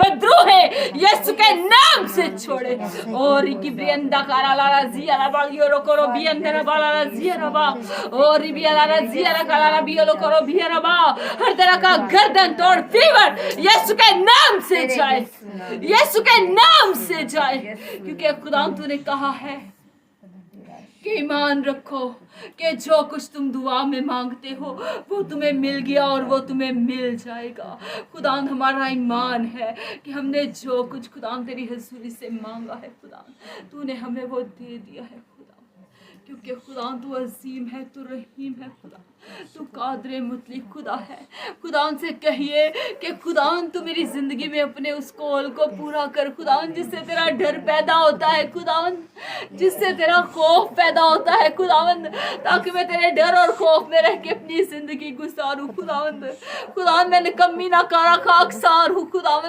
بدرو ہیں یسو کے نام سے چھوڑے. اور کی بریندہ کارا لا زیا ربا یورو کرو بیندر بالا زیا ربا اور بیا لا زیا کارا بیولو کرو بیا ربا. ہر طرح کا گردن توڑ فیور یسو کے نام سے جائے, یسو کے نام سے جائے. کیونکہ خدا تو نے کہا ہے کہ ایمان رکھو کہ جو کچھ تم دعا میں مانگتے ہو وہ تمہیں مل گیا اور وہ تمہیں مل جائے گا. خدا ہمارا ایمان ہے کہ ہم نے جو کچھ خدا تیری حضوری سے مانگا ہے خدا تو نے ہمیں وہ دے دیا ہے خدا. کیونکہ خدا تو عظیم ہے, تو رحیم ہے خدا, تو قادر مطلق خدا ہے. خدا سے کہیے کہ خدا تو میری زندگی میں اپنے اس قول کو پورا کر خدا, جس سے تیرا ڈر پیدا ہوتا ہے خدا, جس سے تیرا خوف پیدا ہوتا ہے خدا, تاکہ میں تیرے ڈر اور خوف میں رہ کے اپنی زندگی گزاروں خدا. خدا میں نکمی ناکارہ خاکسار ہوں خدا.